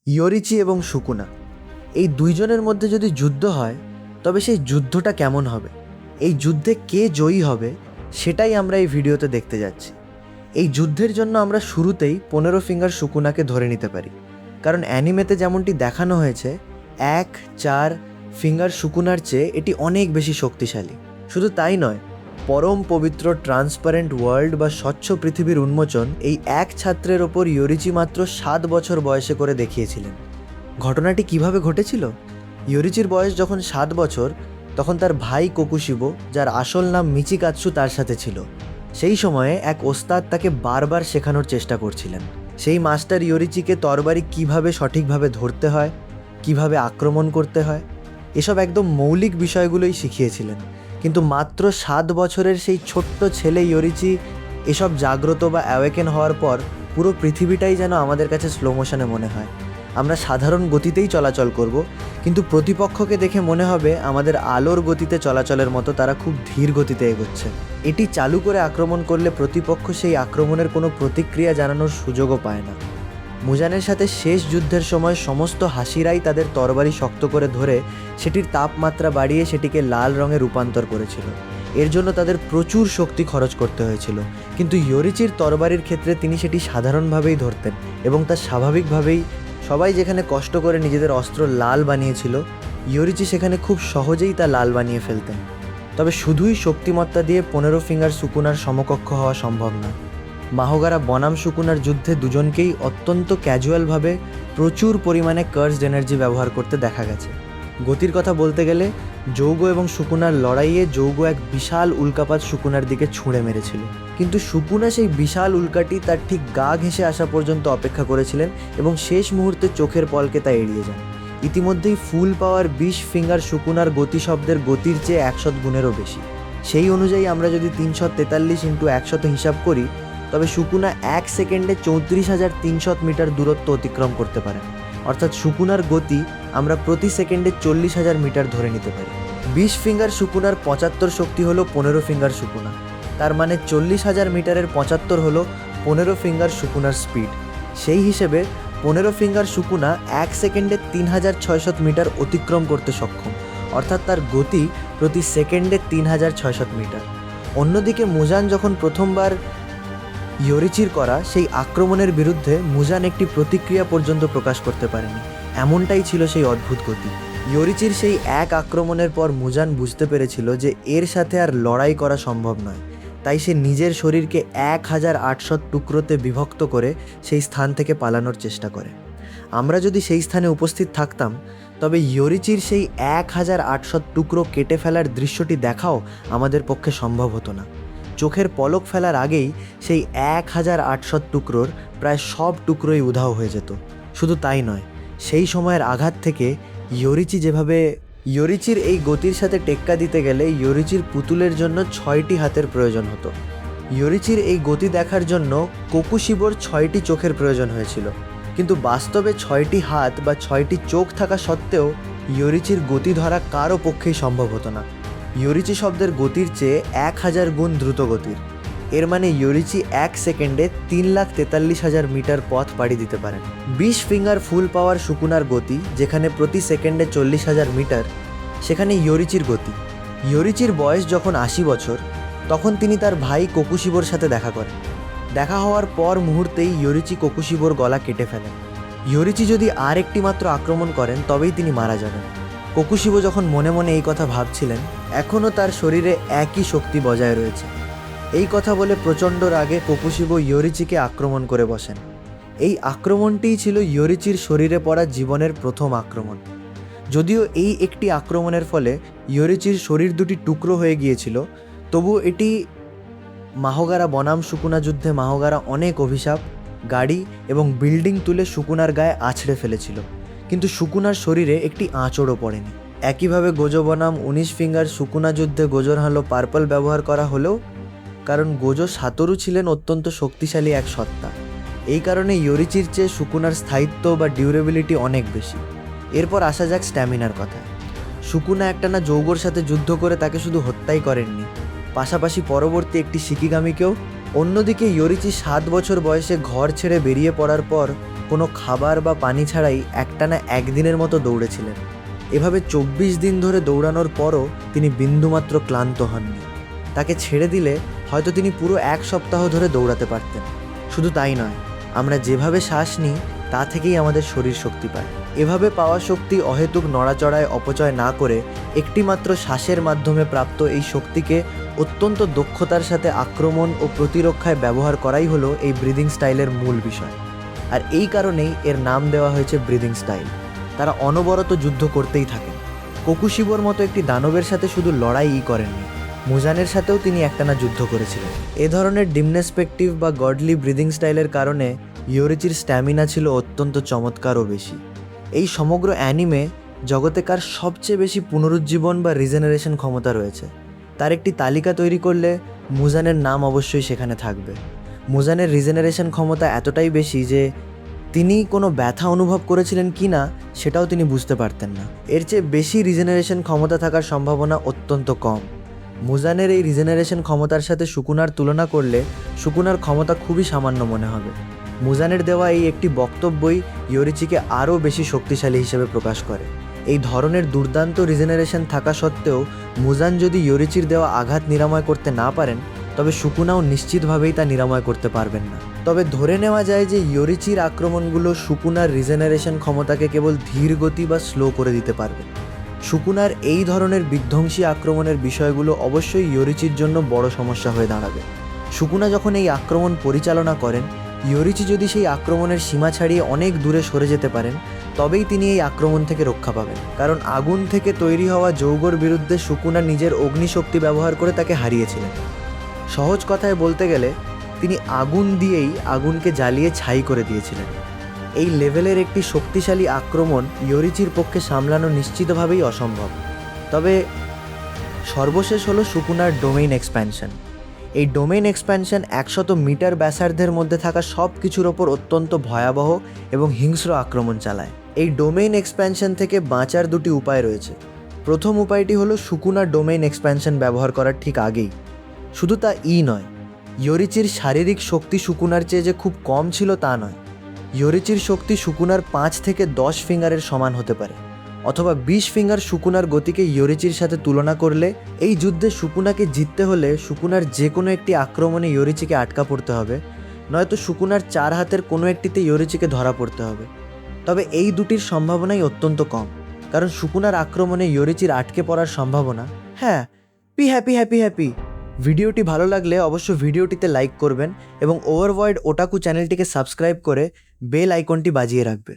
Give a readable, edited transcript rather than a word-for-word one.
ইয়োরিচি এবং সুকুনা এই দুইজনের মধ্যে যদি যুদ্ধ হয় তবে সেই যুদ্ধটা কেমন হবে, এই যুদ্ধে কে জয়ী হবে সেটাই আমরা এই ভিডিওতে দেখতে যাচ্ছি। এই যুদ্ধের জন্য আমরা শুরুতেই 15 ফিঙ্গার সুকুনাকে ধরে নিতে পারি, কারণ অ্যানিমেতে যেমনটি দেখানো হয়েছে 1-4 ফিঙ্গার সুকুনার চেয়ে এটি অনেক বেশি শক্তিশালী। শুধু তাই নয়, পরম পবিত্র ট্রান্সপারেন্ট ওয়ার্ল্ড বা স্বচ্ছ পৃথিবীর উন্মোচন এই এক ছাত্রের ওপর ইয়োরিচি মাত্র 7 বছর বয়সে করে দেখিয়েছিলেন। ঘটনাটি কিভাবে ঘটেছিল? ইয়োরিচির বয়স যখন 7 বছর, তখন তার ভাই কোকুশিবো, যার আসল নাম মিচিকাৎসু, তার সাথে ছিল। সেই সময়ে এক ওস্তাদ তাকে বারবার শেখানোর চেষ্টা করছিলেন। সেই মাস্টার ইয়োরিচিকে তরবারি কিভাবে সঠিকভাবে ধরতে হয়, কিভাবে আক্রমণ করতে হয়, এসব একদম মৌলিক বিষয়গুলোই শিখিয়েছিলেন। কিন্তু মাত্র 7 বছরের সেই ছোট্ট ছেলে ইয়োরিচি এসব জাগ্রত বা অ্যাওয়েকেন হওয়ার পর পুরো পৃথিবীটাই যেন আমাদের কাছে স্লো মোশনে মনে হয়। আমরা সাধারণ গতিতেই চলাচল করব, কিন্তু প্রতিপক্ষকে দেখে মনে হবে আমাদের আলোর গতিতে চলাচলের মতো তারা খুব ধীর গতিতে এগোচ্ছে। এটি চালু করে আক্রমণ করলে প্রতিপক্ষ সেই আক্রমণের কোনো প্রতিক্রিয়া জানানোর সুযোগও পায় না। মুজানের সাথে শেষ যুদ্ধের সময় সমস্ত হাসিরাই তাদের তরবারি শক্ত করে ধরে সেটির তাপমাত্রা বাড়িয়ে সেটিকে লাল রঙে রূপান্তর করেছিল। এর জন্য তাদের প্রচুর শক্তি খরচ করতে হয়েছিল, কিন্তু ইয়োরিচির তরবারির ক্ষেত্রে তিনি সেটি সাধারণভাবেই ধরতেন এবং তা স্বাভাবিকভাবেই সবাই যেখানে কষ্ট করে নিজেদের অস্ত্র লাল বানিয়েছিল, ইয়োরিচি সেখানে খুব সহজেই তা লাল বানিয়ে ফেলতেন। তবে শুধুই শক্তিমত্তা দিয়ে 15 ফিঙ্গার সুকুনার সমকক্ষ হওয়া সম্ভব নয়। মাহোগারা বনাম সুকুনার যুদ্ধে দুজনকেই অত্যন্ত ক্যাজুয়ালভাবে প্রচুর পরিমাণে কার্সড এনার্জি ব্যবহার করতে দেখা গেছে। গতির কথা বলতে গেলে যৌগ এবং সুকুনার লড়াইয়ে যৌগ এক বিশাল উল্কাপাত সুকুনার দিকে ছুঁড়ে মেরেছিল, কিন্তু সুকুনা সেই বিশাল উল্কাটি তার ঠিক গা ঘেঁষে আসা পর্যন্ত অপেক্ষা করেছিলেন এবং শেষ মুহূর্তে চোখের পলকে তা এড়িয়ে যান। ইতিমধ্যেই ফুল পাওয়ার 20 ফিঙ্গার সুকুনার গতিশব্দের গতির চেয়ে 100 গুণেরও বেশি। সেই অনুযায়ী আমরা যদি 343 × 100 হিসাব করি, তবে সুকুনা 1 সেকেন্ডে 34,300 মিটার দূরত্ব অতিক্রম করতে পারে। অর্থাৎ সুকুনার গতি আমরা প্রতি সেকেন্ডে 40,000 মিটার ধরে নিতে পারি। 20 ফিঙ্গার সুকুনার 75 শক্তি হলো 15 ফিঙ্গার সুকুনা, তার মানে 40,000 মিটারের 75 হলো 15 ফিঙ্গার সুকুনার স্পিড। সেই হিসেবে 15 ফিঙ্গার সুকুনা 1 সেকেন্ডে 3,600 মিটার অতিক্রম করতে সক্ষম, অর্থাৎ তার গতি প্রতি সেকেন্ডে 3,600 মিটার। অন্যদিকে মুজান যখন প্রথমবার ইয়োরিচির করা সেই আক্রমণের বিরুদ্ধে মুজান একটি প্রতিক্রিয়া পর্যন্ত প্রকাশ করতে পারেনি। এমনটাই ছিল সেই অদ্ভুত গতি। ইয়োরিচির সেই এক আক্রমণের পর মুজান বুঝতে পেরেছিল যে এর সাথে আর লড়াই করা সম্ভব নয়, তাই সে নিজের শরীরকে 1,800 টুকরোতে বিভক্ত করে সেই স্থান থেকে পালানোর চেষ্টা করে। আমরা যদি সেই স্থানে উপস্থিত থাকতাম, তবে ইয়োরিচির সেই 1,800 টুকরো কেটে ফেলার দৃশ্যটি দেখাও আমাদের পক্ষে সম্ভব হতো না। চোখের পলক ফেলার আগেই সেই 1,800 টুকরোর প্রায় সব টুকরোই উধাও হয়ে যেত। শুধু তাই নয়, সেই সময়ের আঘাত থেকে ইয়োরিচির এই গতির সাথে টেক্কা দিতে গেলে ইয়োরিচির পুতুলের জন্য 6টি হাতের প্রয়োজন হতো। ইয়োরিচির এই গতি দেখার জন্য কোকুশিবোর 6টি চোখের প্রয়োজন হয়েছিল, কিন্তু বাস্তবে 6টি হাত বা 6টি চোখ থাকা সত্ত্বেও ইয়োরিচির গতি ধরা কারও পক্ষেই সম্ভব হতো না। ইয়োরিচি শব্দের গতির চেয়ে 1000 গুণ দ্রুত গতির। এর মানে ইয়োরিচি 1 সেকেন্ডে 3,43,000 মিটার পথ পাড়ি দিতে পারেন। 20 ফিঙ্গার ফুল পাওয়ার সুকুনার গতি যেখানে প্রতি সেকেন্ডে 40,000 মিটার, সেখানে ইয়োরিচির গতি। ইয়োরিচির বয়স যখন 80 বছর, তখন তিনি তার ভাই কোকুশিবোর সাথে দেখা করেন। দেখা হওয়ার পর মুহূর্তেই ইয়োরিচি কোকুশিবোর গলা কেটে ফেলেন। ইয়োরিচি যদি আর একটি মাত্র আক্রমণ করেন তবেই তিনি মারা যাবেন। কোকুশিবো যখন মনে মনে এই কথা ভাবছিলেন, এখনও তার শরীরে একই শক্তি বজায় রয়েছে। এই কথা বলে প্রচণ্ড রাগে কোকুশিবো ইয়োরিচিকে আক্রমণ করে বসেন। এই আক্রমণটিই ছিল ইয়োরিচির শরীরে পড়া জীবনের প্রথম আক্রমণ। যদিও এই একটি আক্রমণের ফলে ইয়োরিচির শরীর দুটি টুকরো হয়ে গিয়েছিল, তবুও এটি মাহোগারা বনাম সুকুনা যুদ্ধে মাহোগারা অনেক অভিশাপ, গাড়ি এবং বিল্ডিং তুলে সুকুনার গায়ে আছড়ে ফেলেছিল, কিন্তু সুকুনার শরীরে একটি আঁচড়ও পড়েনি। একইভাবে গোজো বনাম 19 ফিঙ্গার সুকুনা যুদ্ধে গোজোর হালো পার্পল ব্যবহার করা হলেও, কারণ গোজো সাতোরু ছিলেন অত্যন্ত শক্তিশালী এক সত্তা। এই কারণে ইয়োরিচির চেয়ে সুকুনার স্থায়িত্ব বা ডিউরেবিলিটি অনেক বেশি। এরপর আসা যাক স্ট্যামিনার কথায়। সুকুনা একটানা যৌগোর সাথে যুদ্ধ করে তাকে শুধু হত্যাই করেননি, পাশাপাশি পরবর্তী একটি শিকিগামিকেও। অন্যদিকে ইয়োরিচি 7 বছর বয়সে ঘর ছেড়ে বেরিয়ে পড়ার পর কোনো খাবার বা পানি ছাড়াই একটানা একদিনের মতো দৌড়েছিলেন। এভাবে 24 দিন ধরে দৌড়ানোর পরও তিনি বিন্দুমাত্র ক্লান্ত হননি। তাকে ছেড়ে দিলে হয়তো তিনি পুরো 1 সপ্তাহ ধরে দৌড়াতে পারতেন। শুধু তাই নয়, আমরা যেভাবে শ্বাস নিই তা থেকেই আমাদের শরীর শক্তি পায়। এভাবে পাওয়া শক্তি অহেতুক নড়াচড়ায় অপচয় না করে একটিমাত্র শ্বাসের মাধ্যমে প্রাপ্ত এই শক্তিকে অত্যন্ত দক্ষতার সাথে আক্রমণ ও প্রতিরক্ষায় ব্যবহার করাই হলো এই ব্রিদিং স্টাইলের মূল বিষয়। আর এই কারণেই এর নাম দেওয়া হয়েছে ব্রিদিং স্টাইল। তারা অনবরত যুদ্ধ করতেই থাকেন। কোকুশিবোর মতো একটি দানবের সাথে শুধু লড়াইই করেননি, মুজানের সাথেও তিনি একটানা যুদ্ধ করেছিলেন। এ ধরনের ডিমনেসপেক্টিভ বা গডলি ব্রিদিং স্টাইলের কারণে ইয়োরিচির স্ট্যামিনা ছিল অত্যন্ত চমৎকার ও বেশি। এই সমগ্র অ্যানিমে জগতে কার সবচেয়ে বেশি পুনরুজ্জীবন বা রিজেনারেশন ক্ষমতা রয়েছে তার একটি তালিকা তৈরি করলে মুজানের নাম অবশ্যই সেখানে থাকবে। মুজানের রিজেনারেশন ক্ষমতা এতটাই বেশি যে তিনি কোনো ব্যথা অনুভব করেছিলেন কি না সেটাও তিনি বুঝতে পারতেন না। এর চেয়ে বেশি রিজেনারেশন ক্ষমতা থাকার সম্ভাবনা অত্যন্ত কম। মুজানের এই রিজেনারেশন ক্ষমতার সাথে সুকুনার তুলনা করলে সুকুনার ক্ষমতা খুবই সামান্য মনে হবে। মুজানের দেওয়া এই একটি বক্তব্যই ইয়োরিচিকে আরও বেশি শক্তিশালী হিসেবে প্রকাশ করে। এই ধরনের দুর্দান্ত রিজেনারেশন থাকা সত্ত্বেও মুজান যদি ইয়োরিচির দেওয়া আঘাত নিরাময় করতে না পারেন তবে সুকুনাও নিশ্চিতভাবেই তা নিরাময় করতে পারবেন না। তবে ধরে নেওয়া যায় যে ইয়োরিচির আক্রমণগুলো সুকুনার রিজেনারেশন ক্ষমতাকে কেবল ধীর গতি বা স্লো করে দিতে পারবে। সুকুনার এই ধরনের বিধ্বংসী আক্রমণের বিষয়গুলো অবশ্যই ইয়োরিচির জন্য বড় সমস্যা হয়ে দাঁড়াবে। সুকুনা যখন এই আক্রমণ পরিচালনা করেন, ইয়োরিচি যদি সেই আক্রমণের সীমা ছাড়িয়ে অনেক দূরে সরে যেতে পারেন তবেই তিনি এই আক্রমণ থেকে রক্ষা পাবেন। কারণ আগুন থেকে তৈরি হওয়া যৌগর বিরুদ্ধে সুকুনা নিজের অগ্নিশক্তি ব্যবহার করে তাকে হারিয়েছিলেন। সহজ কথায় বলতে গেলে তিনি আগুন দিয়েই আগুনকে জ্বালিয়ে ছাই করে দিয়েছিলেন। এই লেভেলের একটি শক্তিশালী আক্রমণ ইয়োরিচির পক্ষে সামলানো নিশ্চিতভাবেই অসম্ভব। তবে সর্বশেষ হলো সুকুনার ডোমেইন এক্সপ্যানশন। এই ডোমেইন এক্সপ্যানশন 100 মিটার ব্যাসার্ধের মধ্যে থাকা সব কিছুর ওপর অত্যন্ত ভয়াবহ এবং হিংস্র আক্রমণ চালায়। এই ডোমেইন এক্সপ্যানশন থেকে বাঁচার দুটি উপায় রয়েছে। প্রথম উপায়টি হলো সুকুনার ডোমেইন এক্সপ্যানশন ব্যবহার করার ঠিক আগেই। শুধু তা নয়, ইয়োরিচির শারীরিক শক্তি সুকুনার চেয়ে যে খুব কম ছিল তা নয়। ইয়োরিচির শক্তি সুকুনার 5 থেকে 10 ফিঙ্গারের সমান হতে পারে, অথবা 20 ফিঙ্গার সুকুনার গতিকে ইয়োরিচির সাথে তুলনা করলে এই যুদ্ধে সুকুনাকে জিততে হলে সুকুনার যে কোনো একটি আক্রমণে ইয়োরিচিকে আটকা পড়তে হবে, নয়তো সুকুনার 4 হাতের কোনো একটিতে ইয়োরিচিকে ধরা পড়তে হবে। তবে এই দুটির সম্ভাবনাই অত্যন্ত কম, কারণ সুকুনার আক্রমণে ইয়োরিচির আটকে পড়ার সম্ভাবনা। হ্যাঁ, হ্যাপি। ভিডিওটি ভালো লাগলে অবশ্যই ভিডিওটিতে লাইক করবেন এবং ওভারওয়ার্ল্ড ওটাকু চ্যানেলটিকে সাবস্ক্রাইব করে বেল আইকনটি বাজিয়ে রাখবে।